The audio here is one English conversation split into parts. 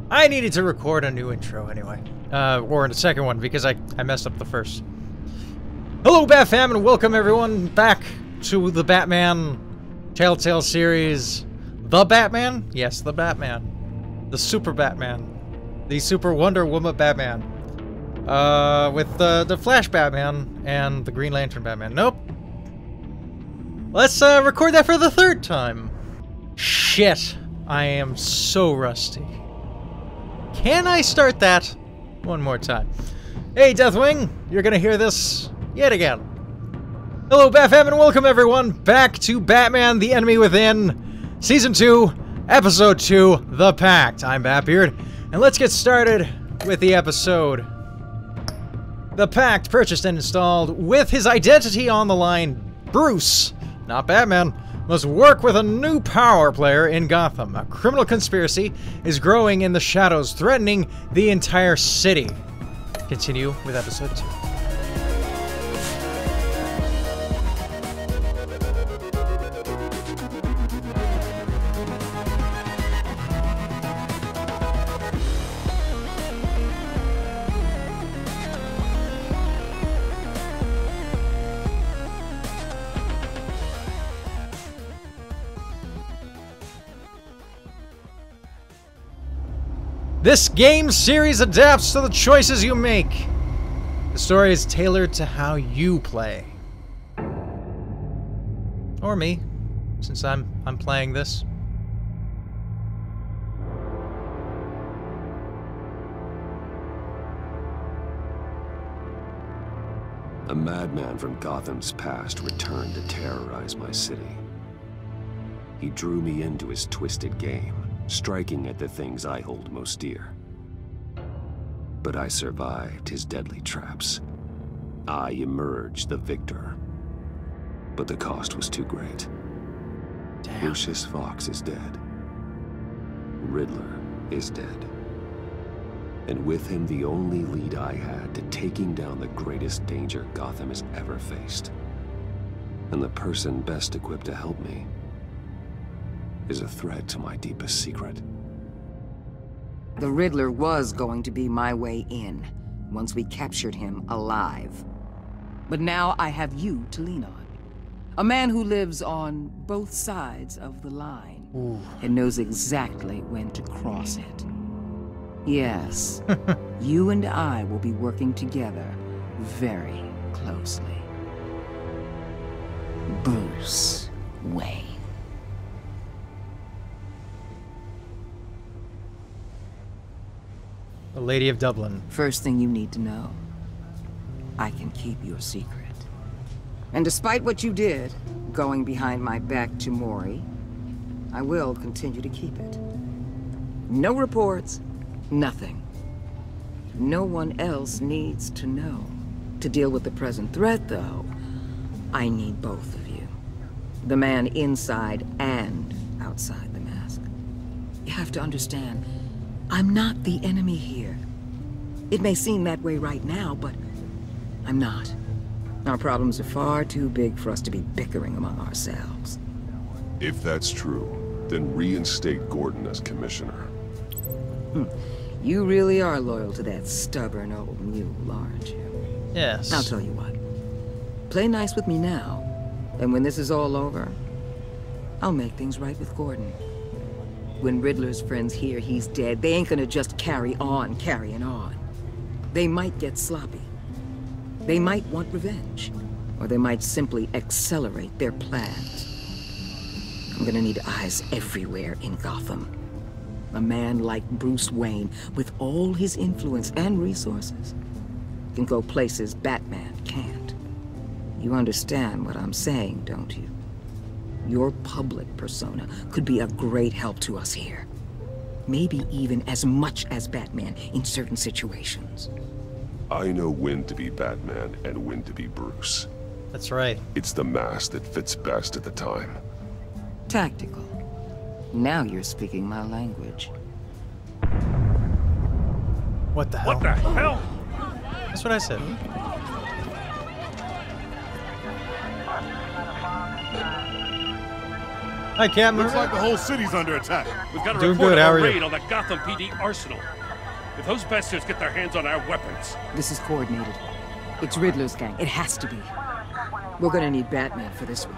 I needed to record a new intro anyway. Or a second one, because I messed up the first. Hello, Bat Fam, and welcome everyone back to the Batman Telltale Series. The Batman? Yes, the Batman. The Super Batman. The Super Wonder Woman Batman. With the Flash Batman and the Green Lantern Batman. Nope. Let's record that for the third time. Shit. I am so rusty. Can I start that one more time? Hey, Deathwing, you're gonna hear this yet again. Hello, Batfam, and welcome everyone back to Batman: The Enemy Within, Season 2, Episode 2, The Pact. I'm Batbeard, and let's get started with the episode. The Pact, purchased and installed with his identity on the line. Bruce, not Batman, must work with a new power player in Gotham. A criminal conspiracy is growing in the shadows, threatening the entire city. Continue with episode 2. This game series adapts to the choices you make. The story is tailored to how you play. Or me, since I'm playing this. A madman from Gotham's past returned to terrorize my city. He drew me into his twisted game, striking at the things I hold most dear. But I survived his deadly traps. I emerged the victor. But the cost was too great. Damn. Lucius Fox is dead. Riddler is dead. And with him the only lead I had to taking down the greatest danger Gotham has ever faced. And the person best equipped to help me is a threat to my deepest secret. The Riddler was going to be my way in, once we captured him alive. But now I have you to lean on. A man who lives on both sides of the line. Ooh. And knows exactly when to cross it. Yes, you and I will be working together very closely. Bruce Wayne. The Lady of Dublin. First thing you need to know, I can keep your secret. And despite what you did, going behind my back to Mori, I will continue to keep it. No reports, nothing. No one else needs to know. To deal with the present threat, though, I need both of you. The man inside and outside the mask. You have to understand, I'm not the enemy here. It may seem that way right now, but I'm not. Our problems are far too big for us to be bickering among ourselves. If that's true, then reinstate Gordon as commissioner. You really are loyal to that stubborn old mule, aren't you? Yes. I'll tell you what. Play nice with me now, and when this is all over, I'll make things right with Gordon. When Riddler's friends hear he's dead, they ain't gonna just carry on carrying on. They might get sloppy. They might want revenge. Or they might simply accelerate their plans. I'm gonna need eyes everywhere in Gotham. A man like Bruce Wayne, with all his influence and resources, can go places Batman can't. You understand what I'm saying, don't you? Your public persona could be a great help to us here. Maybe even as much as Batman in certain situations. I know when to be Batman and when to be Bruce. That's right. It's the mask that fits best at the time. Tactical. Now you're speaking my language. What the hell? What the hell? That's what I said. I can't move. Looks like the whole city's under attack. We've got a Doing report good, of how a are you? raid on the Gotham PD arsenal. If those bastards get their hands on our weapons... This is coordinated. It's Riddler's gang. It has to be. We're gonna need Batman for this one.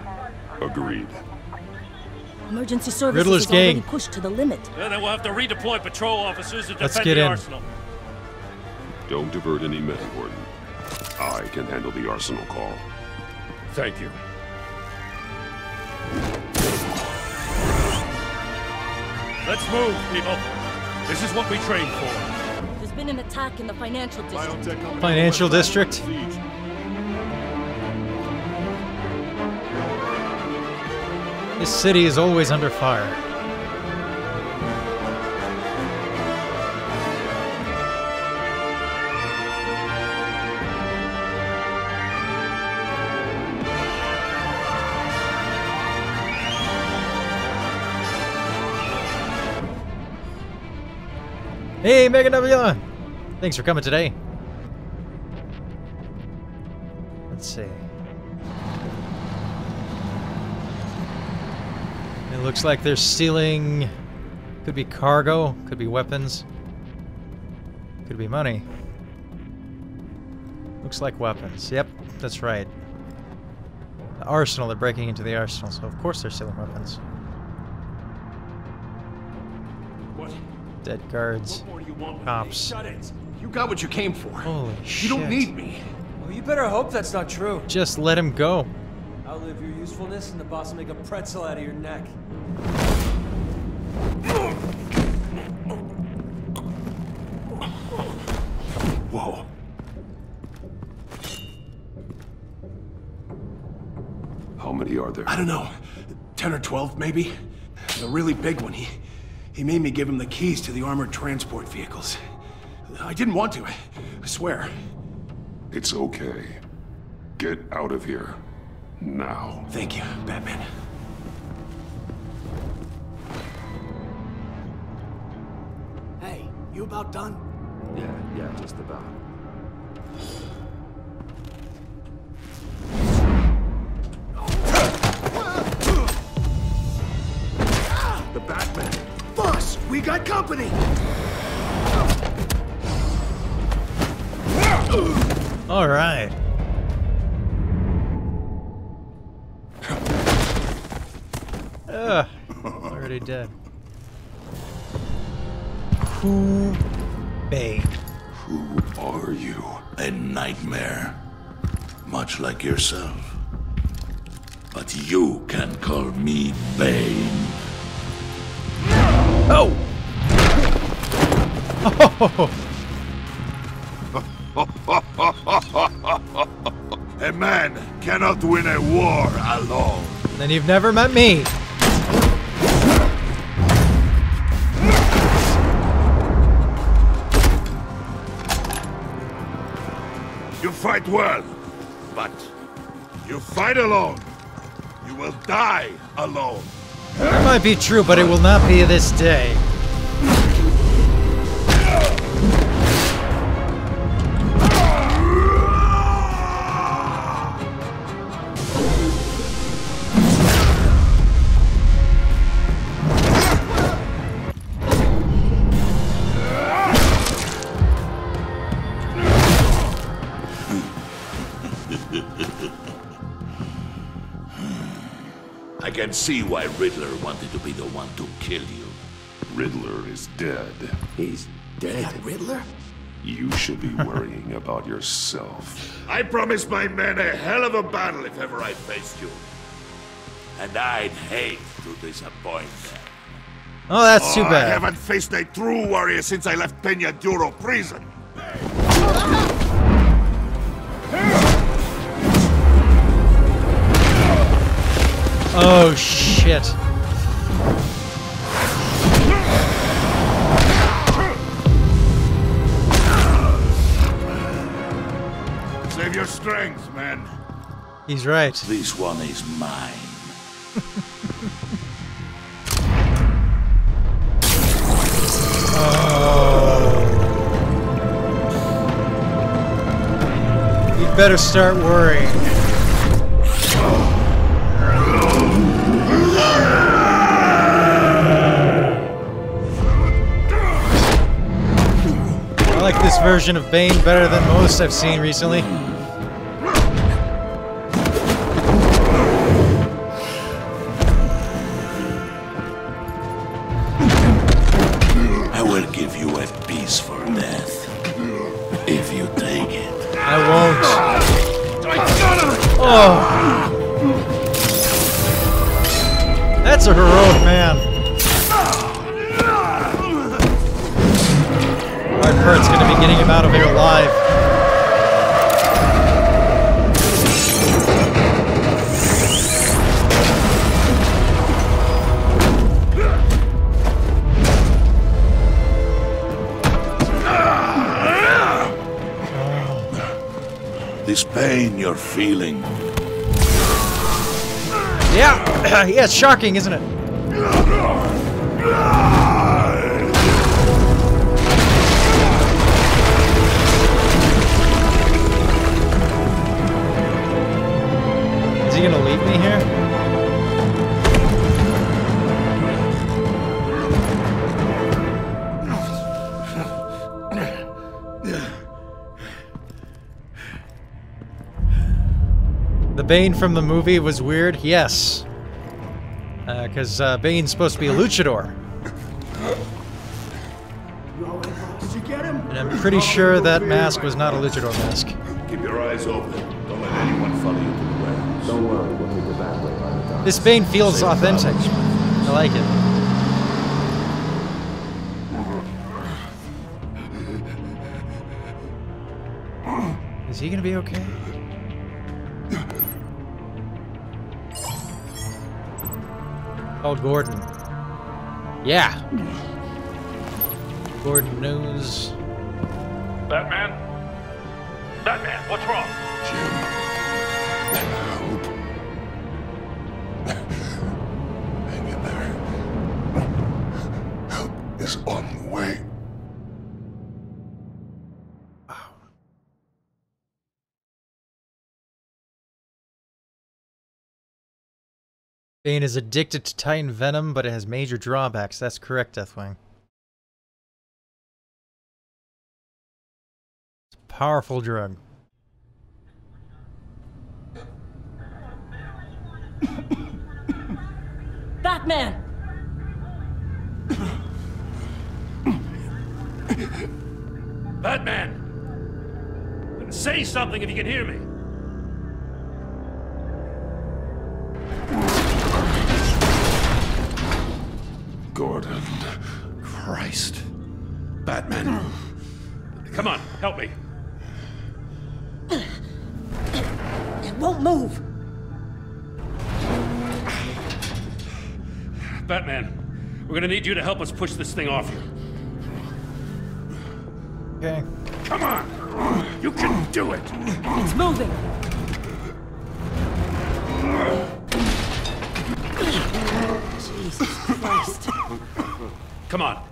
Agreed. Emergency services Riddler's is already gang. pushed to the limit. Then we'll have to redeploy patrol officers to Let's defend get the in. arsenal. Don't divert any men, Gordon. I can handle the arsenal call. Thank you. Let's move, people. This is what we trained for. There's been an attack in the financial district. Biotech company Financial on the west district? side of the siege. This city is always under fire. Hey, Mega Nebula! Thanks for coming today. Let's see. It looks like they're stealing... Could be cargo, could be weapons. Could be money. Looks like weapons. Yep, that's right. The arsenal, they're breaking into the arsenal, so of course they're stealing weapons. What? Dead guards. What more do you want with Cops. me? Shut-ins. You got what you came for. Holy shit. You don't need me. Well, you better hope that's not true. Just let him go. Outlive your usefulness and the boss will make a pretzel out of your neck. Whoa. How many are there? I don't know. 10 or 12, maybe? The really big one, he made me give him the keys to the armored transport vehicles. I didn't want to, I swear. It's okay. Get out of here. Now. Thank you, Batman. Hey, you about done? Yeah, just about. The Batman. Boss, we got company! All right. Already dead. Who Bane? Who are you? A nightmare, much like yourself. But you can call me Bane. Oh! A man cannot win a war alone. Then you've never met me. You fight well, but you fight alone. You will die alone. That might be true, but it will not be this day. I can see why Riddler wanted to be the one to kill you. Riddler is dead. He's dead. Riddler? You should be worrying about yourself. I promised my men a hell of a battle if ever I faced you. And I'd hate to disappoint them. Oh, that's too I bad. haven't faced a true warrior since I left Peña Duro prison. Oh, shit. Save your strength, man. He's right. This one is mine. You'd better start worrying. version of Bane better than most I've seen recently. I will give you a peaceful death. If you take it. I won't. Oh. That's a heroic man. Hard part's gonna be getting him out of here alive. This pain you're feeling. Yeah, yeah, it's shocking, isn't it? Is he gonna leave me here? The Bane from the movie was weird? Yes. Because Bane's supposed to be a luchador. Did you get him? And I'm pretty sure that mask was not a luchador mask. Keep your eyes open. Don't let anyone follow you to the warehouse. Don't worry, we'll take it that way by the time. This Bane feels authentic. I like it. Is he gonna be okay? Oh, Gordon. Yeah. Gordon knows. Batman? Batman, what's wrong? Jim. Help. Hang in there. Help is on the way. Bane is addicted to Titan Venom, but it has major drawbacks. That's correct, Deathwing. It's a powerful drug. Batman! Batman! Say something if you can hear me. Gordon. Christ. Batman. Come on, help me. It won't move! Batman, we're gonna need you to help us push this thing off you. Okay. Come on! You can do it! It's moving! Jesus Christ. Come on.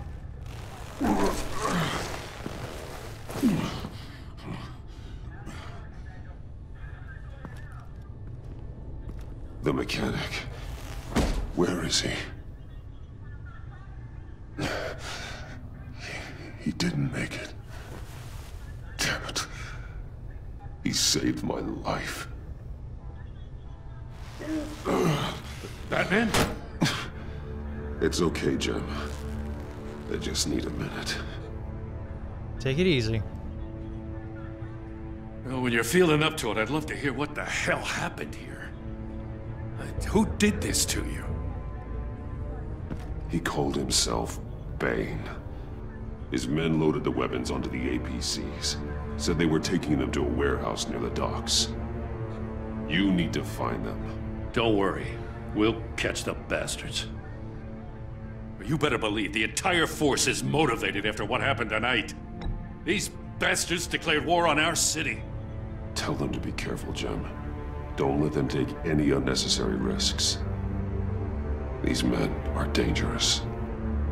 The mechanic. Where is he? He didn't make it. Damn it. He saved my life. Batman? It's okay, Jim. I just need a minute. Take it easy. Well, when you're feeling up to it, I'd love to hear what the hell happened here. Who did this to you? He called himself Bane. His men loaded the weapons onto the APCs. Said they were taking them to a warehouse near the docks. You need to find them. Don't worry. We'll catch the bastards. You better believe the entire force is motivated after what happened tonight. These bastards declared war on our city. Tell them to be careful, Jim. Don't let them take any unnecessary risks. These men are dangerous.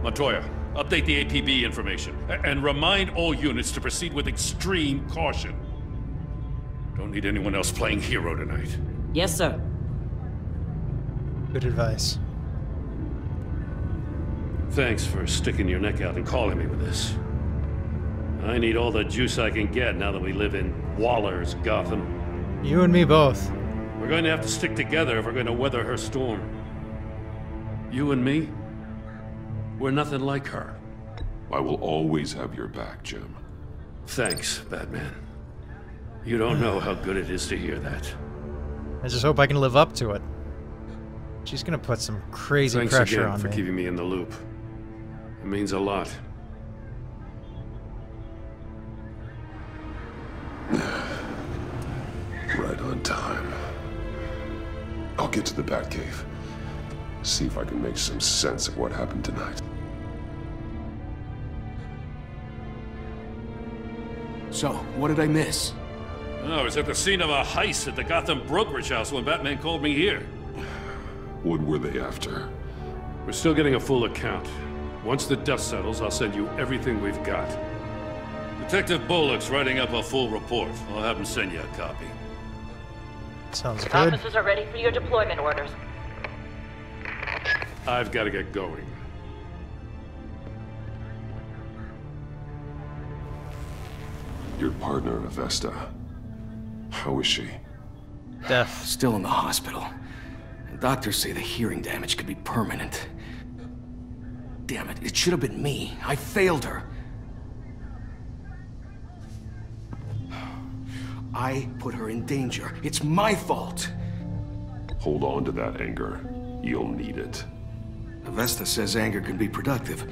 Montoya, update the APB information. And remind all units to proceed with extreme caution. Don't need anyone else playing hero tonight. Yes, sir. Good advice. Thanks for sticking your neck out and calling me with this. I need all the juice I can get now that we live in Waller's Gotham. You and me both. We're going to have to stick together if we're going to weather her storm. You and me, we're nothing like her. I will always have your back, Jim. Thanks, Batman. You don't know how good it is to hear that. I just hope I can live up to it. She's gonna put some crazy Thanks pressure again on for me. keeping me in the loop. It means a lot. Right on time. I'll get to the Batcave. See if I can make some sense of what happened tonight. So, what did I miss? Oh, I was at the scene of a heist at the Gotham brokerage house when Batman called me here. What were they after? We're still getting a full account. Once the dust settles, I'll send you everything we've got. Detective Bullock's writing up a full report. I'll have him send you a copy. Sounds good. Officers are ready for your deployment orders. I've got to get going. Your partner, Avesta. How is she? Deaf. Still in the hospital. Doctors say the hearing damage could be permanent. Damn it, it should have been me. I failed her. I put her in danger. It's my fault. Hold on to that anger. You'll need it. Avesta says anger can be productive,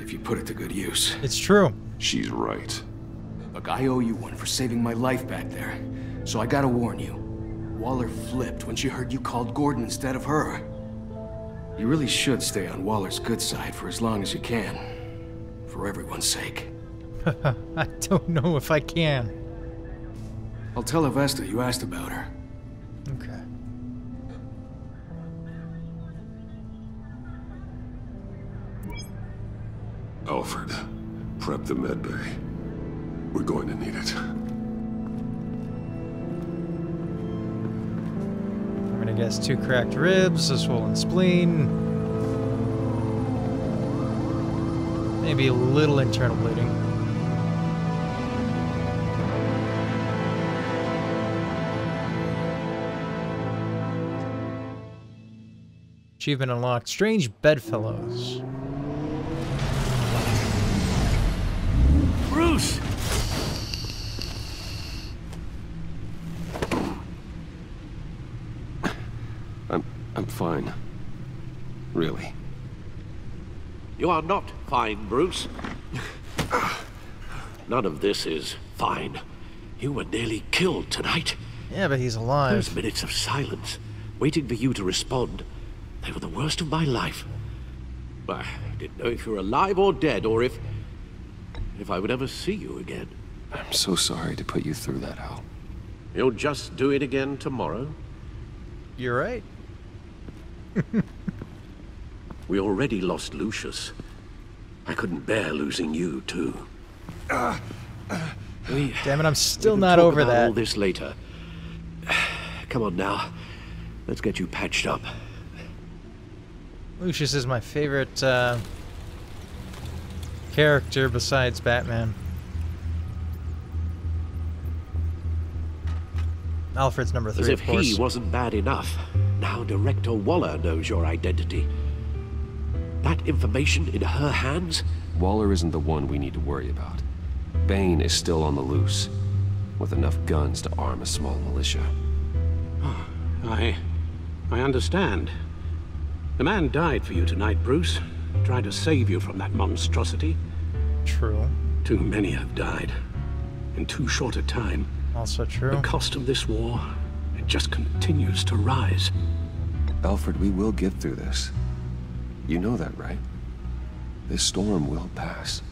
if you put it to good use. It's true. She's right. Look, I owe you one for saving my life back there. So I gotta warn you. Waller flipped when she heard you called Gordon instead of her. You really should stay on Waller's good side for as long as you can. For everyone's sake. I don't know if I can. I'll tell Avesta you asked about her. Okay. Alfred, prep the medbay. We're going to need it. I'm gonna guess 2 cracked ribs, a swollen spleen. Maybe a little internal bleeding. Achievement unlocked. Strange bedfellows. Bruce! I'm fine. Really. You are not fine, Bruce. None of this is fine. You were nearly killed tonight. Yeah, but he's alive. Those minutes of silence, waiting for you to respond, they were the worst of my life. I didn't know if you were alive or dead, or if I would ever see you again. I'm so sorry to put you through that, Al. You'll just do it again tomorrow? You're right. We already lost Lucius. I couldn't bear losing you, too. Damn it, I'm still we can not talk over about that. all this later. Come on now. Let's get you patched up. Lucius is my favorite character besides Batman. Alfred's number 3, As if of course. he wasn't bad enough. Now Director Waller knows your identity. That information in her hands? Waller isn't the one we need to worry about. Bane is still on the loose, with enough guns to arm a small militia. I understand. The man died for you tonight, Bruce. Tried to save you from that monstrosity. True. Too many have died. In too short a time. Also true. The cost of this war, it just continues to rise. Alfred, we will get through this. You know that, right? This storm will pass.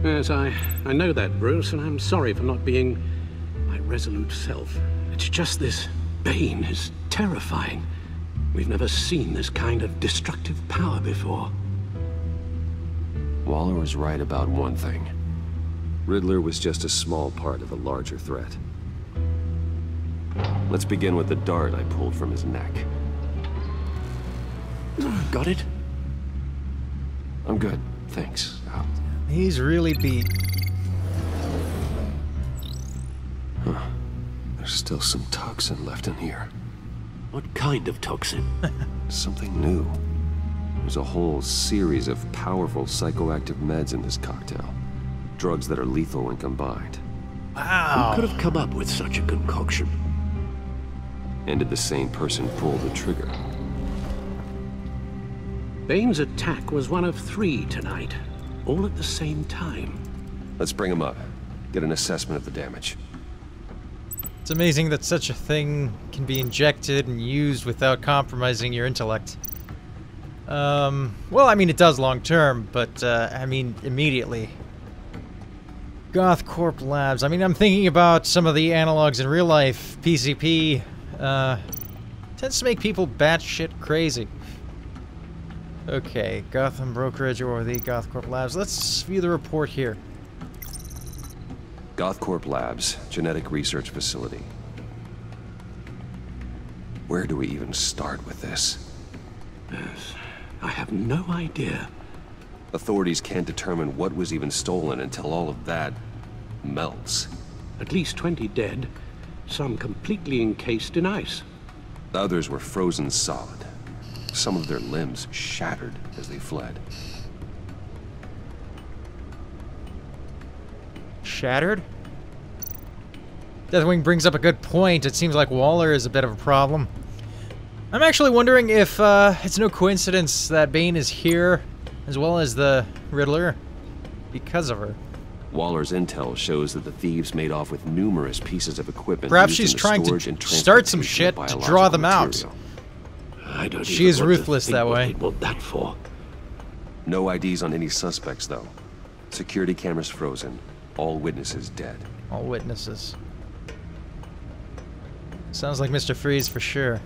Yes, I know that, Bruce, and I'm sorry for not being my resolute self. It's just this Bane is terrifying. We've never seen this kind of destructive power before. Waller was right about one thing. Riddler was just a small part of a larger threat. Let's begin with the dart I pulled from his neck. Got it? I'm good, thanks, Al. He's really beat. There's still some toxin left in here. What kind of toxin? Something new. There's a whole series of powerful psychoactive meds in this cocktail. Drugs that are lethal when combined. Wow. Who could have come up with such a concoction? And did the same person pull the trigger? Bane's attack was one of 3 tonight, all at the same time. Let's bring him up. Get an assessment of the damage. It's amazing that such a thing can be injected and used without compromising your intellect. Well, I mean, it does long term, but, I mean, immediately. GothCorp Labs. I mean, I'm thinking about some of the analogs in real life. PCP, tends to make people batshit crazy. Okay, Gotham Brokerage or the GothCorp Labs. Let's view the report here. GothCorp Labs, genetic research facility. Where do we even start with this? Yes, I have no idea. Authorities can't determine what was even stolen until all of that melts. At least 20 dead, some completely encased in ice. Others were frozen solid. Some of their limbs shattered as they fled. Shattered? Deathwing brings up a good point. It seems like Waller is a bit of a problem. I'm actually wondering if it's no coincidence that Bane is here, as well as the Riddler, because of her. Waller's intel shows that the thieves made off with numerous pieces of equipment. Perhaps she's trying to start some shit to draw them out. I don't she is ruthless that way. What that for? No IDs on any suspects, though. Security cameras frozen. All witnesses dead. All witnesses. Sounds like Mr. Freeze for sure.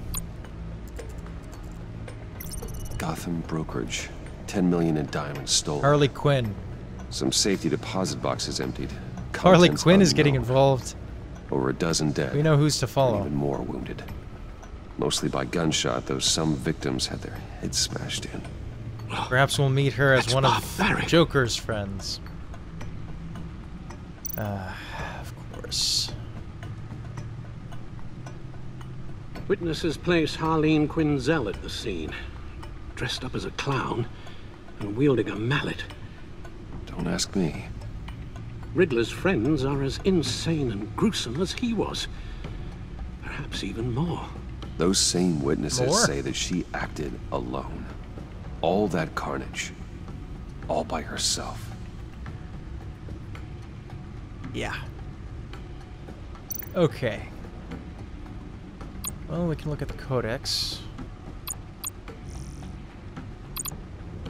Gotham Brokerage. 10 million in diamonds stolen. Harley Quinn. Some safety deposit boxes emptied. Harley Quinn is getting involved. Over a dozen dead. We know who's to follow. And even more wounded. Mostly by gunshot, though some victims had their heads smashed in. Perhaps we'll meet her as one of Joker's friends. Of course. Witnesses place Harleen Quinzel at the scene, dressed up as a clown and wielding a mallet. Don't ask me. Riddler's friends are as insane and gruesome as he was. Perhaps even more. Those same witnesses say that she acted alone. All that carnage. All by herself. Yeah. Okay. Well, we can look at the codex.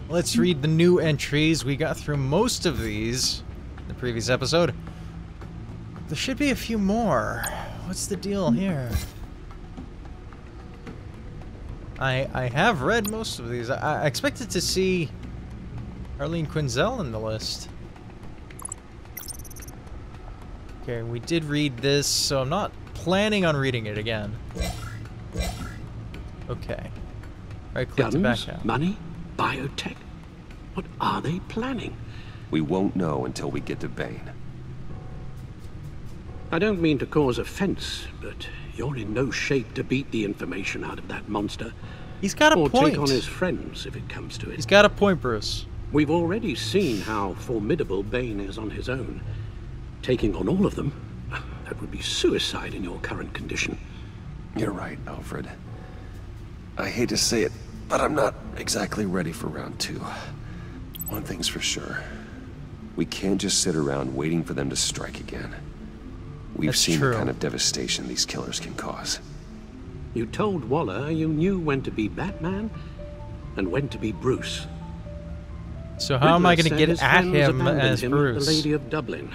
Let's read the new entries. We got through most of these in the previous episode. There should be a few more. What's the deal here? I have read most of these. I expected to see Harleen Quinzel in the list. Okay, we did read this, so I'm not planning on reading it again. Okay. Right click to back out. Money? Biotech? What are they planning? We won't know until we get to Bane. I don't mean to cause offense, but you're in no shape to beat the information out of that monster. He's got a point. Or take on his friends if it comes to it. He's got a point, Bruce. We've already seen how formidable Bane is on his own. Taking on all of them, that would be suicide in your current condition. You're right, Alfred. I hate to say it, but I'm not exactly ready for round 2. One thing's for sure. We can't just sit around waiting for them to strike again. We've seen the kind of devastation these killers can cause. You told Waller you knew when to be Batman and when to be Bruce. So how am I going to get at him as Bruce? The Lady of Dublin.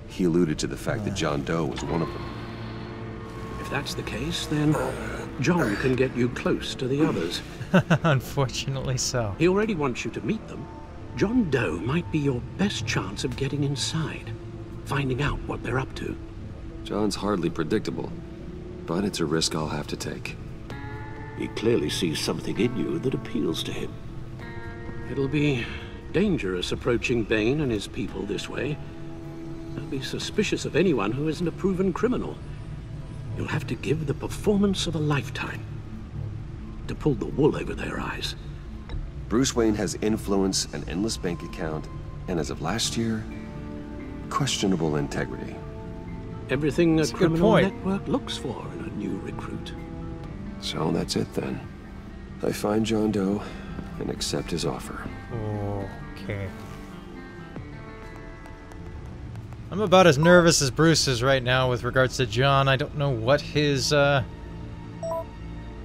He alluded to the fact that John Doe was one of them. If that's the case, then John can get you close to the others. Unfortunately so. He already wants you to meet them. John Doe might be your best chance of getting inside, finding out what they're up to. John's hardly predictable, but it's a risk I'll have to take. He clearly sees something in you that appeals to him. It'll be dangerous approaching Bane and his people this way. They'll be suspicious of anyone who isn't a proven criminal. You'll have to give the performance of a lifetime to pull the wool over their eyes. Bruce Wayne has influence, an endless bank account, and as of last year, questionable integrity. Everything a That's a good criminal point. network looks for in a new recruit. So that's it then. I find John Doe and accept his offer. Okay. I'm about as nervous as Bruce is right now with regards to John. I don't know what his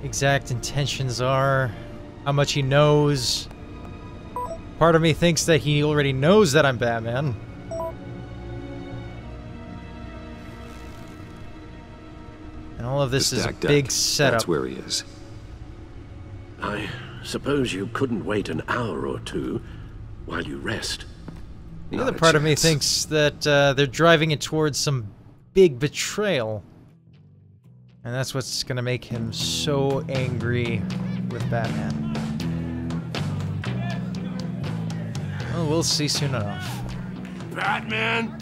exact intentions are, how much he knows. Part of me thinks that he already knows that I'm Batman. And all of this is a big setup. That's where he is. I suppose you couldn't wait an hour or two while you rest. The other part of me thinks that they're driving it towards some big betrayal. And that's what's gonna make him so angry with Batman. Well, we'll see soon enough. Batman?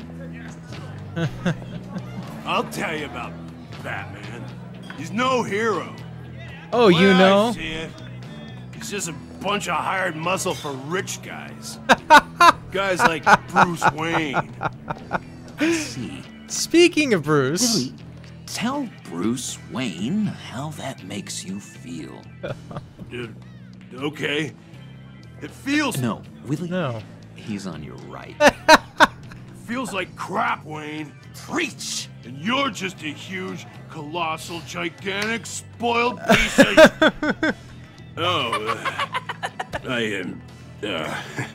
I'll tell you about Batman. He's no hero. Oh, you know? I see it. He's just a bunch of hired muscle for rich guys. Guys like Bruce Wayne. I see. Speaking of Bruce... Willie, tell Bruce Wayne how that makes you feel. Okay. It feels... No, Willie. No. He's on your right. Feels like crap, Wayne. Preach! And you're just a huge, colossal, gigantic, spoiled piece of... I am...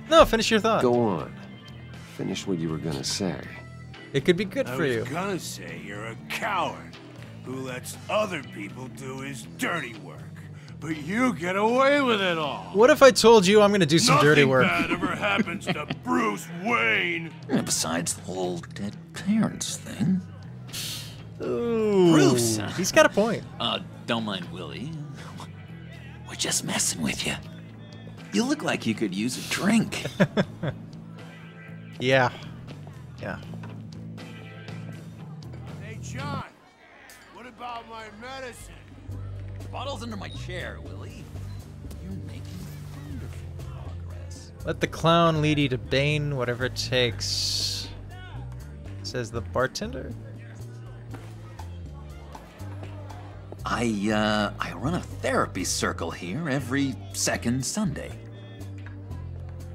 No, finish your thought. Go on. Finish what you were gonna say. It could be good for you. I was gonna say you're a coward who lets other people do his dirty work. But you get away with it all. What if I told you I'm gonna do some dirty work? Nothing bad ever happens to Bruce Wayne. Besides the whole dead parents thing. Ooh, Bruce! He's got a point. Don't mind Willie. We're just messing with you. You look like you could use a drink. Yeah. Yeah. Hey, John. What about my medicine? The bottle's under my chair, Willie. You're making wonderful progress. Let the clown lead you to Bane, whatever it takes. Says the bartender. I run a therapy circle here every second Sunday.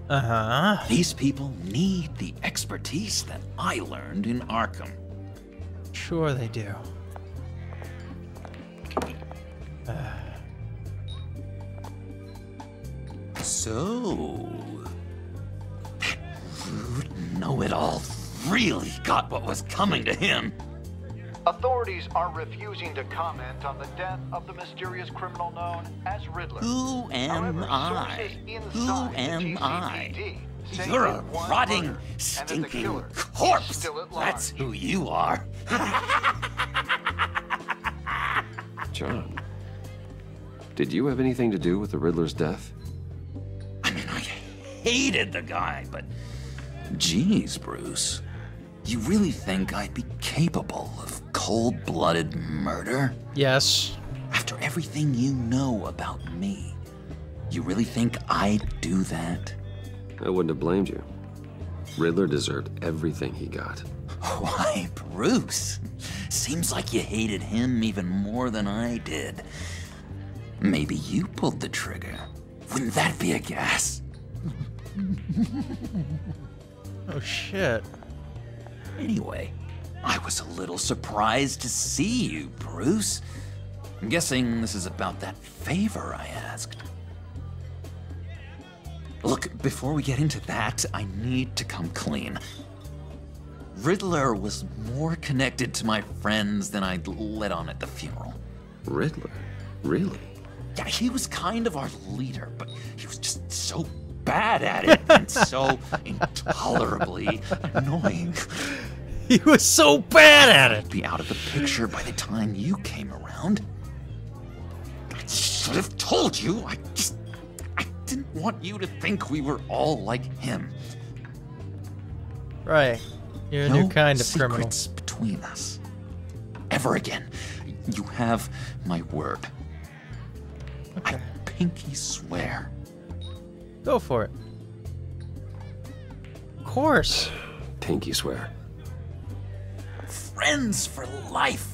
Uh-huh. These people need the expertise that I learned in Arkham. Sure they do. So... rude know-it-all really got what was coming to him. Authorities are refusing to comment on the death of the mysterious criminal known as Riddler. Who am I? Who am I? You're a rotting, stinking corpse. That's who you are. John, did you have anything to do with the Riddler's death? I mean, I hated the guy, but... Geez, Bruce. You really think I'd be capable of cold-blooded murder? Yes. After everything you know about me, you really think I'd do that? I wouldn't have blamed you. Riddler deserved everything he got. Why, Bruce? Seems like you hated him even more than I did. Maybe you pulled the trigger. Wouldn't that be a gas? Oh, shit. Anyway, I was a little surprised to see you, Bruce. I'm guessing this is about that favor I asked. Look, before we get into that, I need to come clean. Riddler was more connected to my friends than I'd let on at the funeral. Riddler? Really? Yeah, he was kind of our leader, but he was just so bad at it and so intolerably annoying. He was so bad at it! He'd be out of the picture by the time you came around. I should have told you. I didn't want you to think we were all like him. Right. You're a no new kind of criminal. secrets between us. Ever again. You have my word. Okay. I pinky swear. Go for it. Of course. Pinky swear. Friends for life.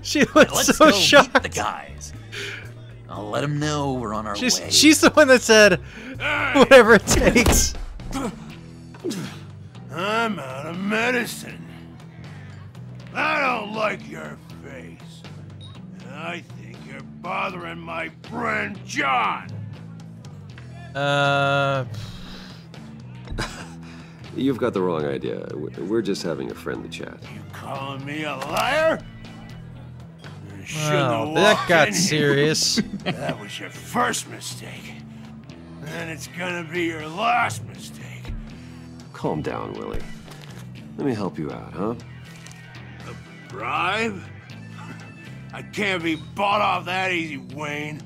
She looks Let's so go shocked. meet the guys. I'll let them know we're on our way. She's the one that said, whatever it takes. I'm out of medicine. I don't like your face. And I think you're bothering my friend John. You've got the wrong idea. We're just having a friendly chat. You calling me a liar? You shouldn't Well, have that walked got in here. serious. That was your first mistake. And it's gonna be your last mistake. Calm down, Willie. Let me help you out, huh? A bribe? I can't be bought off that easy, Wayne.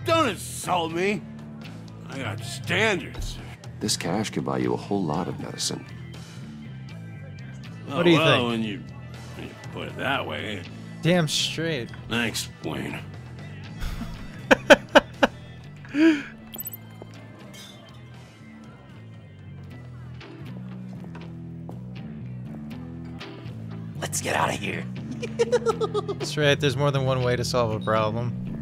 Don't insult me. I got standards. This cash could buy you a whole lot of medicine. What do you think? When you put it that way. Damn straight. Thanks, Wayne. Let's get out of here. That's right, there's more than one way to solve a problem.